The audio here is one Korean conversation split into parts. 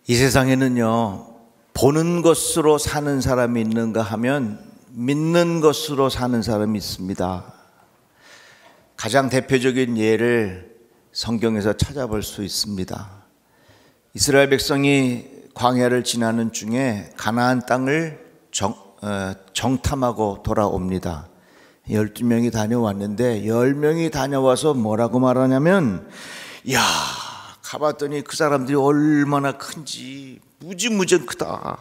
이 세상에는요, 보는 것으로 사는 사람이 있는가 하면 믿는 것으로 사는 사람이 있습니다. 가장 대표적인 예를 성경에서 찾아볼 수 있습니다. 이스라엘 백성이 광야를 지나는 중에 가나안 땅을 정탐하고 돌아옵니다. 12명이 다녀왔는데 10명이 다녀와서 뭐라고 말하냐면, 야, 가봤더니 그 사람들이 얼마나 큰지 무지무지 크다.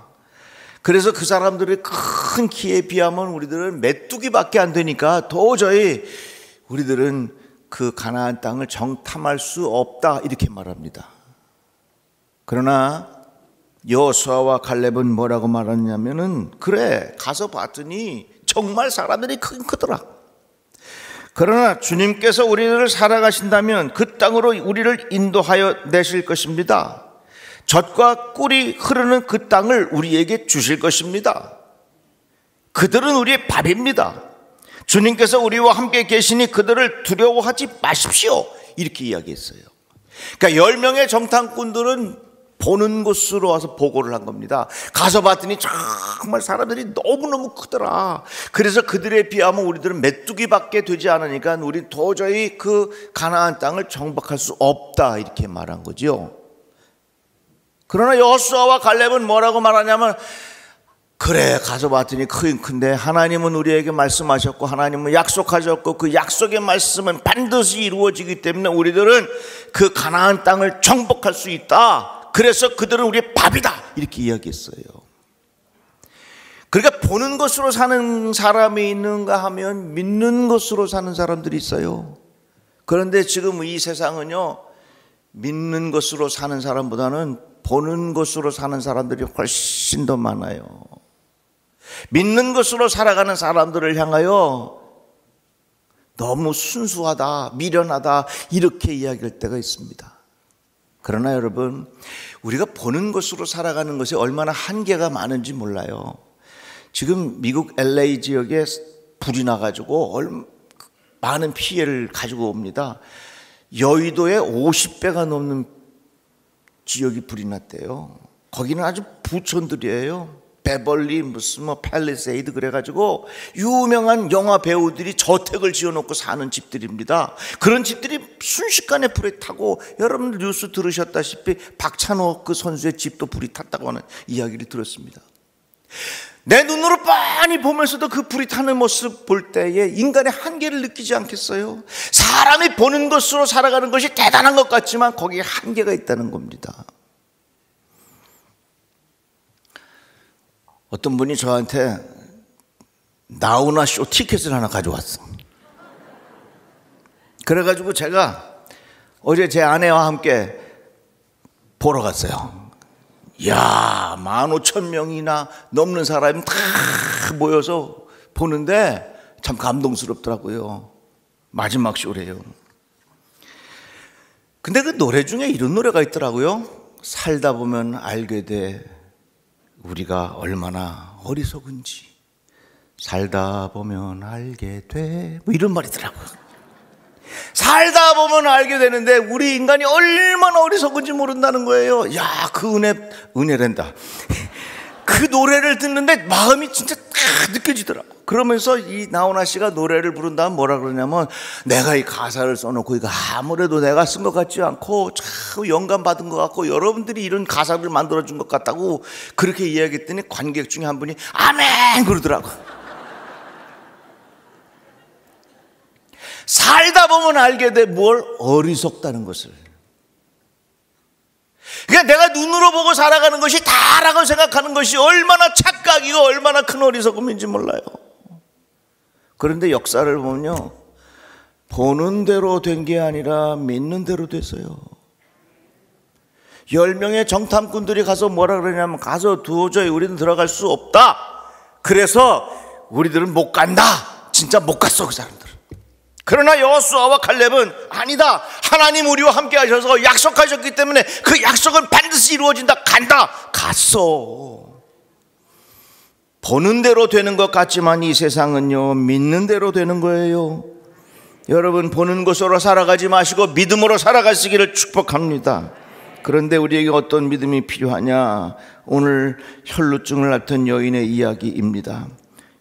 그래서 그 사람들의 큰 키에 비하면 우리들은 메뚜기밖에 안 되니까 도저히 우리들은 그 가나안 땅을 정탐할 수 없다, 이렇게 말합니다. 그러나 여호수아와 갈렙은 뭐라고 말하냐면은, 그래, 가서 봤더니 정말 사람들이 크긴 크더라. 그러나 주님께서 우리를 살아가신다면 그 땅으로 우리를 인도하여 내실 것입니다. 젖과 꿀이 흐르는 그 땅을 우리에게 주실 것입니다. 그들은 우리의 밥입니다. 주님께서 우리와 함께 계시니 그들을 두려워하지 마십시오, 이렇게 이야기했어요. 그러니까 10명의 정탐꾼들은 보는 곳으로 와서 보고를 한 겁니다. 가서 봤더니 정말 사람들이 너무너무 크더라. 그래서 그들에 비하면 우리들은 메뚜기밖에 되지 않으니까 우리 도저히 그 가나안 땅을 정복할 수 없다, 이렇게 말한 거죠. 그러나 여호수아와 갈렙은 뭐라고 말하냐면, 그래, 가서 봤더니 크긴 큰데 하나님은 우리에게 말씀하셨고 하나님은 약속하셨고 그 약속의 말씀은 반드시 이루어지기 때문에 우리들은 그 가나안 땅을 정복할 수 있다. 그래서 그들은 우리의 밥이다, 이렇게 이야기했어요. 그러니까 보는 것으로 사는 사람이 있는가 하면 믿는 것으로 사는 사람들이 있어요. 그런데 지금 이 세상은요, 믿는 것으로 사는 사람보다는 보는 것으로 사는 사람들이 훨씬 더 많아요. 믿는 것으로 살아가는 사람들을 향하여 너무 순수하다, 미련하다, 이렇게 이야기할 때가 있습니다. 그러나 여러분, 우리가 보는 것으로 살아가는 것이 얼마나 한계가 많은지 몰라요. 지금 미국 LA 지역에 불이 나가지고 많은 피해를 가지고 옵니다. 여의도에 50배가 넘는 지역이 불이 났대요. 거기는 아주 부촌들이에요. 베벌리 무슨 팰리세이드 그래가지고 유명한 영화 배우들이 저택을 지어놓고 사는 집들입니다. 그런 집들이 순식간에 불에 타고, 여러분들 뉴스 들으셨다시피 박찬호 그 선수의 집도 불이 탔다고 하는 이야기를 들었습니다. 내 눈으로 뻔히 보면서도 그 불이 타는 모습 볼 때에 인간의 한계를 느끼지 않겠어요? 사람이 보는 것으로 살아가는 것이 대단한 것 같지만 거기에 한계가 있다는 겁니다. 어떤 분이 저한테 나훈아 쇼 티켓을 하나 가져왔어. 그래가지고 제가 어제 제 아내와 함께 보러 갔어요. 이야, 15,000명이나 넘는 사람이 다 모여서 보는데 참 감동스럽더라고요. 마지막 쇼래요. 근데 그 노래 중에 이런 노래가 있더라고요. 살다 보면 알게 돼 우리가 얼마나 어리석은지, 살다 보면 알게 돼, 뭐 이런 말이더라고요. 살다 보면 알게 되는데 우리 인간이 얼마나 어리석은지 모른다는 거예요. 야, 그 은혜란다. 그 노래를 듣는데 마음이 진짜 딱 느껴지더라고. 그러면서 이 나훈아 씨가 노래를 부른다면 뭐라 그러냐면, 내가 이 가사를 써놓고 이거 아무래도 내가 쓴 것 같지 않고 참 영감 받은 것 같고 여러분들이 이런 가사를 만들어준 것 같다고 그렇게 이야기했더니 관객 중에 한 분이 아멘 그러더라고. 살다 보면 알게 돼 뭘? 어리석다는 것을. 그러니까 내가 눈으로 보고 살아가는 것이 다라고 생각하는 것이 얼마나 착각이고 얼마나 큰 어리석음인지 몰라요. 그런데 역사를 보면요, 보는 대로 된 게 아니라 믿는 대로 됐어요. 10명의 정탐꾼들이 가서 뭐라 그러냐면, 가서 도저히 우리는 들어갈 수 없다. 그래서 우리들은 못 간다. 진짜 못 갔어, 그 사람들. 그러나 여호수아와 갈렙은 아니다, 하나님 우리와 함께 하셔서 약속하셨기 때문에 그 약속은 반드시 이루어진다. 간다. 갔어. 보는 대로 되는 것 같지만 이 세상은요, 믿는 대로 되는 거예요. 여러분, 보는 것으로 살아가지 마시고 믿음으로 살아가시기를 축복합니다. 그런데 우리에게 어떤 믿음이 필요하냐? 오늘 혈루증을 앓던 여인의 이야기입니다.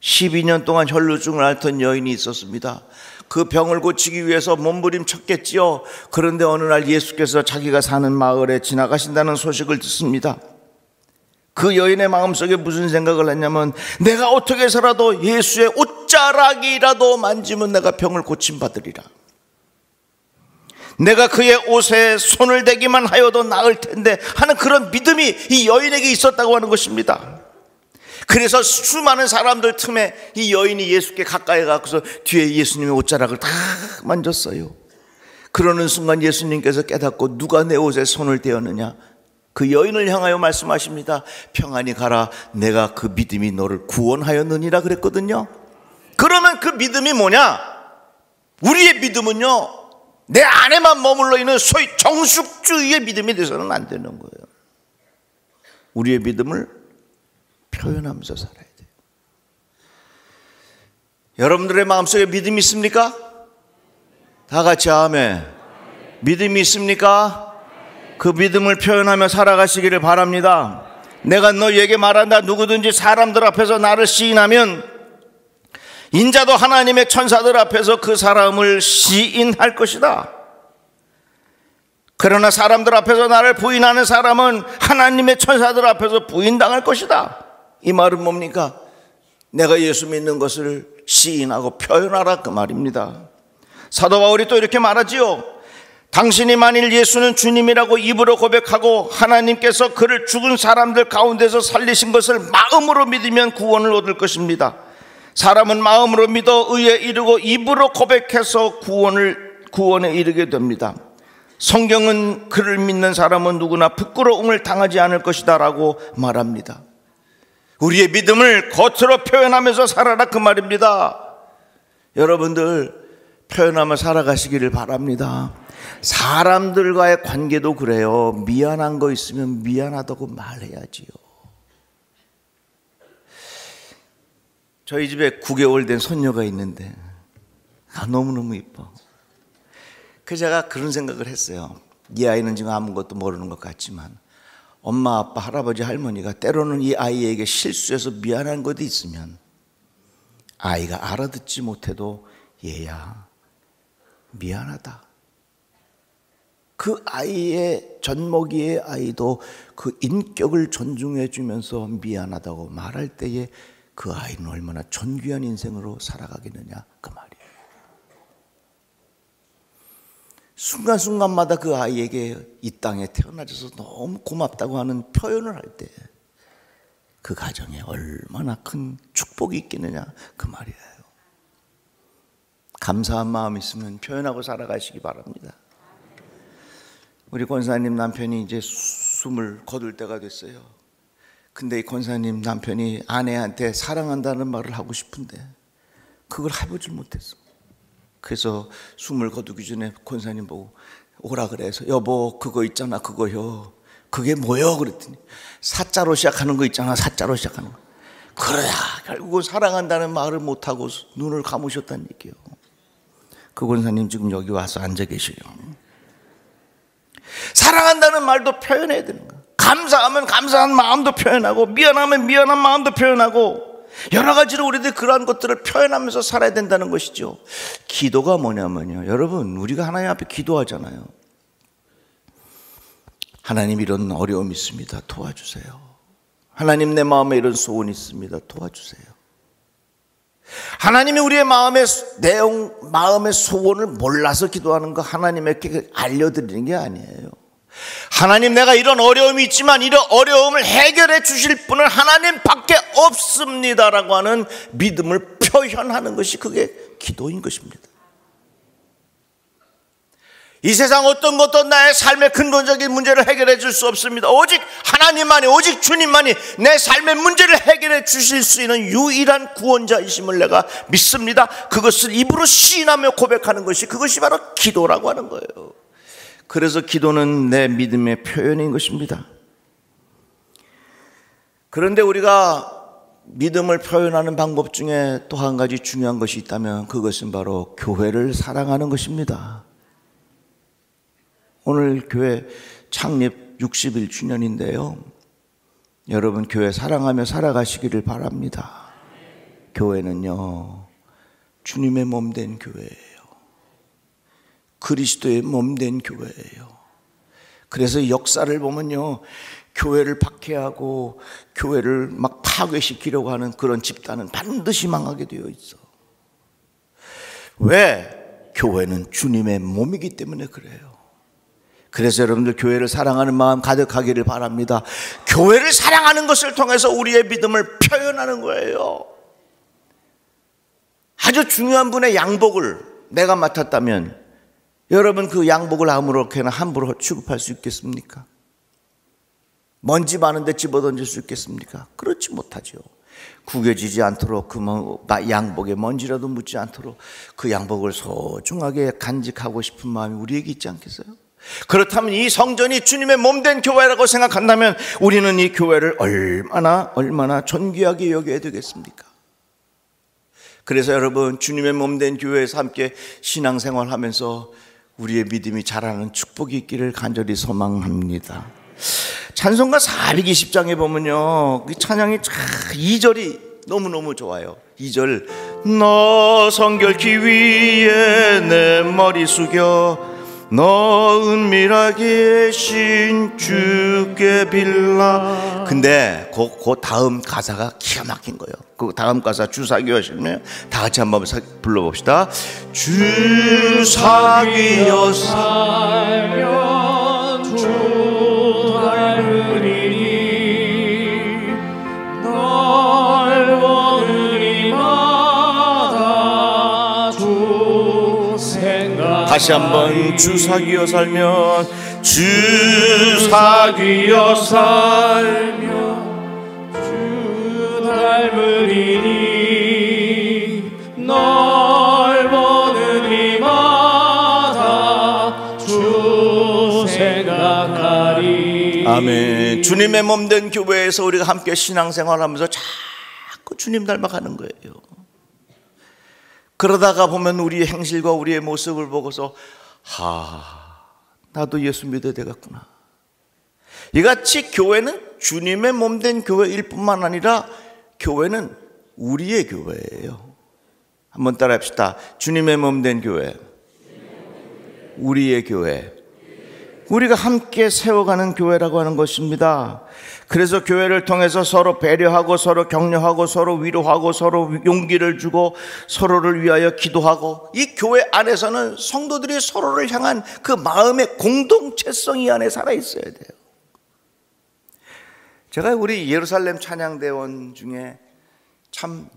12년 동안 혈루증을 앓던 여인이 있었습니다. 그 병을 고치기 위해서 몸부림쳤겠지요. 그런데 어느 날 예수께서 자기가 사는 마을에 지나가신다는 소식을 듣습니다. 그 여인의 마음속에 무슨 생각을 했냐면, 내가 어떻게 해서라도 예수의 옷자락이라도 만지면 내가 병을 고침받으리라. 내가 그의 옷에 손을 대기만 하여도 나을 텐데 하는 그런 믿음이 이 여인에게 있었다고 하는 것입니다. 그래서 수많은 사람들 틈에 이 여인이 예수께 가까이 가서 뒤에 예수님의 옷자락을 다 만졌어요. 그러는 순간 예수님께서 깨닫고 누가 내 옷에 손을 대었느냐? 그 여인을 향하여 말씀하십니다. 평안히 가라, 내가 그 믿음이 너를 구원하였느니라 그랬거든요. 그러면 그 믿음이 뭐냐? 우리의 믿음은요, 내 안에만 머물러 있는 소위 정숙주의의 믿음이 돼서는 안 되는 거예요. 우리의 믿음을 표현하면서 살아야 돼요. 여러분들의 마음속에 믿음이 있습니까? 다 같이 아멘. 믿음이 있습니까? 그 믿음을 표현하며 살아가시기를 바랍니다. 내가 너희에게 말한다. 누구든지 사람들 앞에서 나를 시인하면 인자도 하나님의 천사들 앞에서 그 사람을 시인할 것이다. 그러나 사람들 앞에서 나를 부인하는 사람은 하나님의 천사들 앞에서 부인당할 것이다. 이 말은 뭡니까? 내가 예수 믿는 것을 시인하고 표현하라, 그 말입니다. 사도 바울이 또 이렇게 말하지요. 당신이 만일 예수는 주님이라고 입으로 고백하고 하나님께서 그를 죽은 사람들 가운데서 살리신 것을 마음으로 믿으면 구원을 얻을 것입니다. 사람은 마음으로 믿어 의에 이르고 입으로 고백해서 구원에 이르게 됩니다. 성경은 그를 믿는 사람은 누구나 부끄러움을 당하지 않을 것이다 라고 말합니다. 우리의 믿음을 겉으로 표현하면서 살아라, 그 말입니다. 여러분들 표현하며 살아가시기를 바랍니다. 사람들과의 관계도 그래요. 미안한 거 있으면 미안하다고 말해야지요. 저희 집에 9개월 된 손녀가 있는데 너무너무 이뻐. 그래서 제가 그런 생각을 했어요. 이 아이는 지금 아무것도 모르는 것 같지만 엄마, 아빠, 할아버지, 할머니가 때로는 이 아이에게 실수해서 미안한 것도 있으면 아이가 알아듣지 못해도 얘야 미안하다. 그 아이의 젖먹이의 아이도 그 인격을 존중해 주면서 미안하다고 말할 때에 그 아이는 얼마나 존귀한 인생으로 살아가겠느냐, 그 말이에요. 순간순간마다 그 아이에게 이 땅에 태어나줘서 너무 고맙다고 하는 표현을 할 때 그 가정에 얼마나 큰 축복이 있겠느냐, 그 말이에요. 감사한 마음 있으면 표현하고 살아가시기 바랍니다. 우리 권사님 남편이 이제 숨을 거둘 때가 됐어요. 근데 이 권사님 남편이 아내한테 사랑한다는 말을 하고 싶은데 그걸 해보질 못했어. 그래서 숨을 거두기 전에 권사님 보고 오라 그래서 여보 그거 있잖아, 그거요. 그게 뭐요? 그랬더니 사자로 시작하는 거 있잖아, 사자로 시작하는 거. 그래야 결국은 사랑한다는 말을 못하고 눈을 감으셨다는 얘기예요. 그 권사님 지금 여기 와서 앉아 계셔요. 사랑한다는 말도 표현해야 되는 거야. 감사하면 감사한 마음도 표현하고 미안하면 미안한 마음도 표현하고 여러 가지로 우리들 그러한 것들을 표현하면서 살아야 된다는 것이죠. 기도가 뭐냐면요, 여러분 우리가 하나님 앞에 기도하잖아요. 하나님 이런 어려움이 있습니다, 도와주세요. 하나님 내 마음에 이런 소원이 있습니다, 도와주세요. 하나님이 우리의 마음의 내용, 마음의 소원을 몰라서 기도하는 거 하나님에게 알려드리는 게 아니에요. 하나님 내가 이런 어려움이 있지만 이런 어려움을 해결해 주실 분은 하나님밖에 없습니다라고 하는 믿음을 표현하는 것이 그게 기도인 것입니다. 이 세상 어떤 것도 나의 삶의 근본적인 문제를 해결해 줄 수 없습니다. 오직 하나님만이, 오직 주님만이 내 삶의 문제를 해결해 주실 수 있는 유일한 구원자이심을 내가 믿습니다. 그것을 입으로 시인하며 고백하는 것이, 그것이 바로 기도라고 하는 거예요. 그래서 기도는 내 믿음의 표현인 것입니다. 그런데 우리가 믿음을 표현하는 방법 중에 또 한 가지 중요한 것이 있다면 그것은 바로 교회를 사랑하는 것입니다. 오늘 교회 창립 61주년인데요. 여러분 교회 사랑하며 살아가시기를 바랍니다. 교회는요, 주님의 몸된 교회예요. 그리스도의 몸된 교회예요. 그래서 역사를 보면요, 교회를 박해하고 교회를 막 파괴시키려고 하는 그런 집단은 반드시 망하게 되어 있어. 왜? 교회는 주님의 몸이기 때문에 그래요. 그래서 여러분들 교회를 사랑하는 마음 가득하기를 바랍니다. 교회를 사랑하는 것을 통해서 우리의 믿음을 표현하는 거예요. 아주 중요한 분의 양복을 내가 맡았다면 여러분 그 양복을 아무렇게나 함부로 취급할 수 있겠습니까? 먼지 많은 데 집어던질 수 있겠습니까? 그렇지 못하죠. 구겨지지 않도록 그 양복에 먼지라도 묻지 않도록 그 양복을 소중하게 간직하고 싶은 마음이 우리에게 있지 않겠어요? 그렇다면 이 성전이 주님의 몸된 교회라고 생각한다면 우리는 이 교회를 얼마나 존귀하게 여겨야 되겠습니까? 그래서 여러분 주님의 몸된 교회에서 함께 신앙생활하면서 우리의 믿음이 자라는 축복이 있기를 간절히 소망합니다. 찬송가 420장에 보면요, 이 찬양이 2절이 너무너무 좋아요. 2절, 너 성결기 위해 내 머리 숙여 너 은밀하게 신 주께 빌라. 근데 그 다음 가사가 기가 막힌 거예요. 그 다음 가사 주사귀어 하시면 다 같이 한번 불러봅시다. 주사귀어 살면 주 닮으리니 널 보느니마다 주 생각. 다시 한번 주사귀어 살면 주사귀어 살면 주 닮으리니 널 보는 이마다 주 생각하리. 아멘. 주님의 몸된 교회에서 우리가 함께 신앙생활하면서 자꾸 주님 닮아가는 거예요. 그러다가 보면 우리의 행실과 우리의 모습을 보고서 나도 예수 믿어야 되겠구나. 이같이 교회는 주님의 몸된 교회일 뿐만 아니라 교회는 우리의 교회예요. 한번 따라 합시다. 주님의 몸된 교회, 우리의 교회, 우리가 함께 세워가는 교회라고 하는 것입니다. 그래서 교회를 통해서 서로 배려하고 서로 격려하고 서로 위로하고 서로 용기를 주고 서로를 위하여 기도하고, 이 교회 안에서는 성도들이 서로를 향한 그 마음의 공동체성이 안에 살아있어야 돼요. 제가 우리 예루살렘 찬양대원 중에 참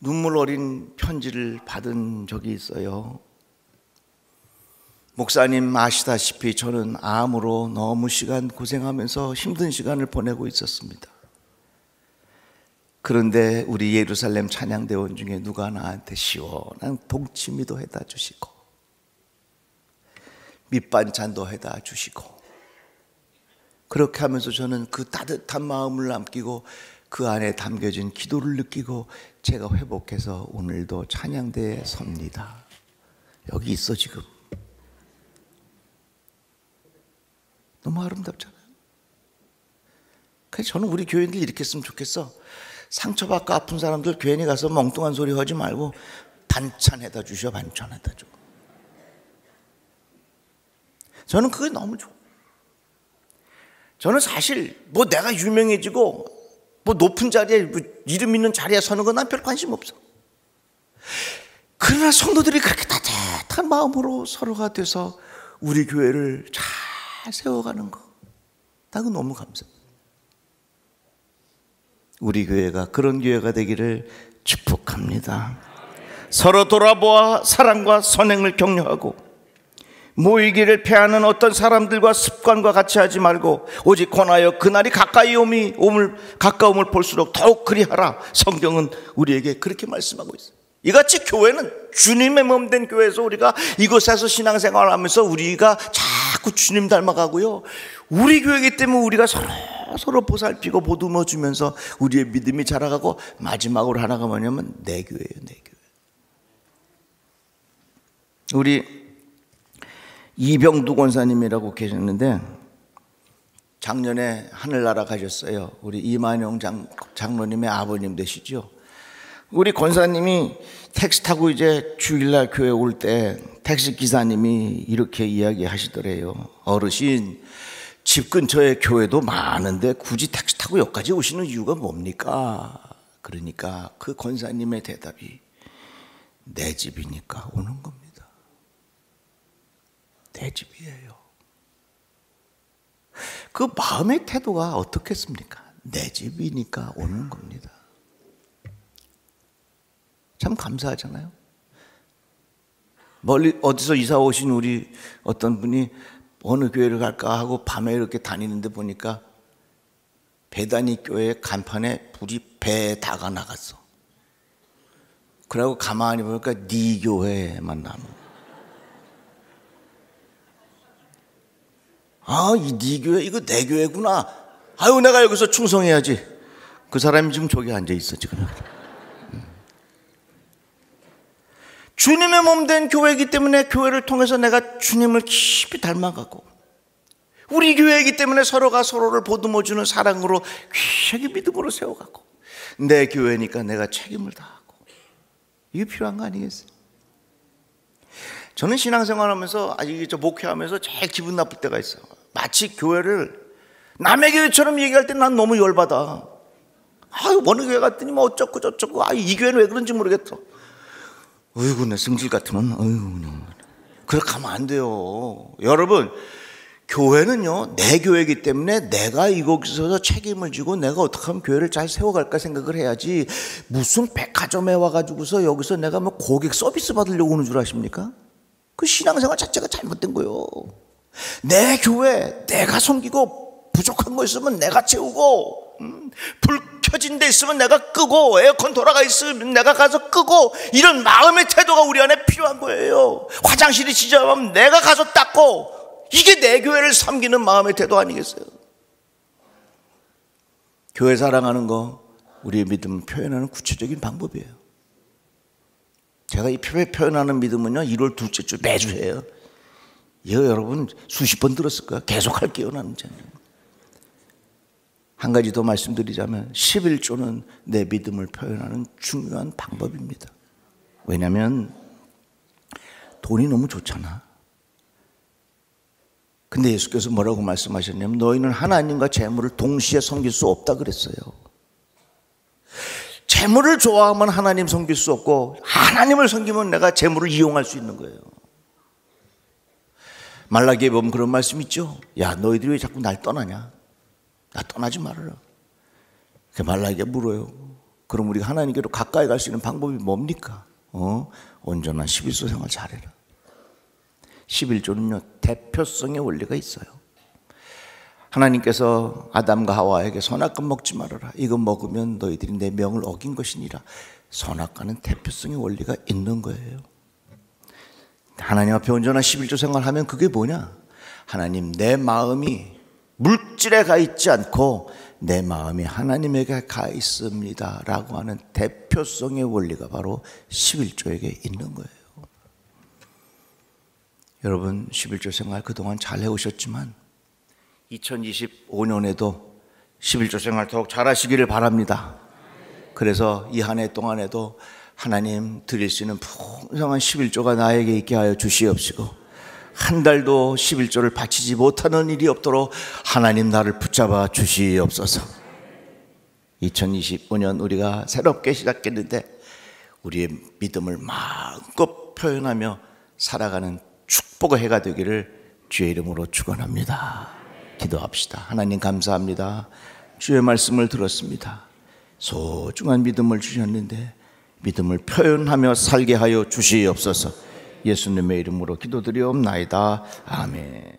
눈물 어린 편지를 받은 적이 있어요. 목사님 아시다시피 저는 암으로 너무 시간 고생하면서 힘든 시간을 보내고 있었습니다. 그런데 우리 예루살렘 찬양대원 중에 누가 나한테 시원한 동치미도 해다 주시고 밑반찬도 해다 주시고, 그렇게 하면서 저는 그 따뜻한 마음을 남기고 그 안에 담겨진 기도를 느끼고 제가 회복해서 오늘도 찬양대에 섭니다. 여기 있어 지금. 너무 아름답잖아요. 그래서 저는 우리 교인들 이렇게 했으면 좋겠어. 상처받고 아픈 사람들 괜히 가서 멍뚱한 소리 하지 말고 반찬해다 주셔. 반찬해다 줘. 저는 그게 너무 좋아. 저는 사실 뭐 내가 유명해지고 뭐 높은 자리에 이름 있는 자리에 서는 건 난 별 관심 없어. 그러나 성도들이 그렇게 따뜻한 마음으로 서로가 돼서 우리 교회를 잘 세워가는 거, 나는 너무 감사합니다. 우리 교회가 그런 교회가 되기를 축복합니다. 서로 돌아보아 사랑과 선행을 격려하고 모이기를 패하는 어떤 사람들과 습관과 같이 하지 말고 오직 권하여 그날이 가까움을 볼수록 더욱 그리하라. 성경은 우리에게 그렇게 말씀하고 있어요. 이같이 교회는 주님의 몸된 교회에서 우리가 이곳에서 신앙생활을 하면서 우리가 자꾸 주님 닮아가고요, 우리 교회이기 때문에 우리가 서로 보살피고 보듬어 주면서 우리의 믿음이 자라가고, 마지막으로 하나가 뭐냐면 내 교회예요. 내 교회. 우리 이병두 권사님이라고 계셨는데 작년에 하늘나라 가셨어요. 우리 이만용 장로님의 아버님 되시죠. 우리 권사님이 택시 타고 이제 주일날 교회 올 때 택시 기사님이 이렇게 이야기하시더래요. 어르신, 집 근처에 교회도 많은데 굳이 택시 타고 여기까지 오시는 이유가 뭡니까? 그러니까 그 권사님의 대답이 내 집이니까 오는 겁니다. 내 집이에요. 그 마음의 태도가 어떻겠습니까? 내 집이니까 오는 겁니다. 참 감사하잖아요. 멀리 어디서 이사 오신 우리 어떤 분이 어느 교회를 갈까 하고 밤에 이렇게 다니는데 보니까 배단위 교회 간판에 불이 배에 다가 나갔어. 그러고 가만히 보니까 네 교회만 남은. 아, 이 네 교회 이거 내 교회구나. 아유, 내가 여기서 충성해야지. 그 사람이 지금 저기 앉아 있어 지금. 주님의 몸 된 교회이기 때문에 교회를 통해서 내가 주님을 깊이 닮아가고, 우리 교회이기 때문에 서로가 서로를 보듬어주는 사랑으로 귀하게 믿음으로 세워가고, 내 교회니까 내가 책임을 다하고, 이게 필요한 거 아니겠어요? 저는 신앙생활하면서 아직 목회하면서 제일 기분 나쁠 때가 있어요. 마치 교회를 남의 교회처럼 얘기할 때 난 너무 열받아. 아유, 어느 교회 갔더니 뭐 어쩌고 저쩌고, 아, 이 교회는 왜 그런지 모르겠어. 어이구, 내 승질 같으면, 어이구, 그렇게 하면 안 돼요. 여러분, 교회는요, 내 교회이기 때문에 내가 이곳에서 책임을 지고 내가 어떻게 하면 교회를 잘 세워갈까 생각을 해야지, 무슨 백화점에 와가지고서 여기서 내가 뭐 고객 서비스 받으려고 오는 줄 아십니까? 그 신앙생활 자체가 잘못된 거예요. 내 교회, 내가 섬기고, 부족한 거 있으면 내가 채우고, 불 켜진 데 있으면 내가 끄고, 에어컨 돌아가 있으면 내가 가서 끄고, 이런 마음의 태도가 우리 안에 필요한 거예요. 화장실이 지저분하면 내가 가서 닦고, 이게 내 교회를 섬기는 마음의 태도 아니겠어요? 교회 사랑하는 거, 우리의 믿음을 표현하는 구체적인 방법이에요. 제가 이 표현하는 믿음은요, 1월 둘째 주 매주 해요. 이거 여러분 수십 번 들었을 거예요. 계속 할게요, 나는. 한 가지 더 말씀드리자면 11조는 내 믿음을 표현하는 중요한 방법입니다. 왜냐하면 돈이 너무 좋잖아. 근데 예수께서 뭐라고 말씀하셨냐면 너희는 하나님과 재물을 동시에 섬길 수 없다 그랬어요. 재물을 좋아하면 하나님 섬길 수 없고, 하나님을 섬기면 내가 재물을 이용할 수 있는 거예요. 말라기에 보면 그런 말씀 있죠. 야, 너희들이 왜 자꾸 날 떠나냐? 나 떠나지 말아라. 말라기가 물어요. 그럼 우리가 하나님께로 가까이 갈 수 있는 방법이 뭡니까? 온전한 11조 생활 잘해라. 11조는요, 대표성의 원리가 있어요. 하나님께서 아담과 하와에게 선악과 먹지 말아라. 이거 먹으면 너희들이 내 명을 어긴 것이니라. 선악과는 대표성의 원리가 있는 거예요. 하나님 앞에 온전한 11조 생활하면 그게 뭐냐? 하나님, 내 마음이 물질에 가 있지 않고 내 마음이 하나님에게 가 있습니다 라고 하는 대표성의 원리가 바로 11조에게 있는 거예요. 여러분, 11조 생활 그동안 잘 해오셨지만 2025년에도 11조 생활 더욱 잘하시기를 바랍니다. 그래서 이 한 해 동안에도 하나님 드릴 수 있는 풍성한 11조가 나에게 있게 하여 주시옵시고, 한 달도 11조를 바치지 못하는 일이 없도록 하나님 나를 붙잡아 주시옵소서. 2025년 우리가 새롭게 시작했는데 우리의 믿음을 마음껏 표현하며 살아가는 축복의 해가 되기를 주의 이름으로 축원합니다. 기도합시다. 하나님 감사합니다. 주의 말씀을 들었습니다. 소중한 믿음을 주셨는데 믿음을 표현하며 살게 하여 주시옵소서. 예수님의 이름으로 기도드리옵나이다. 아멘.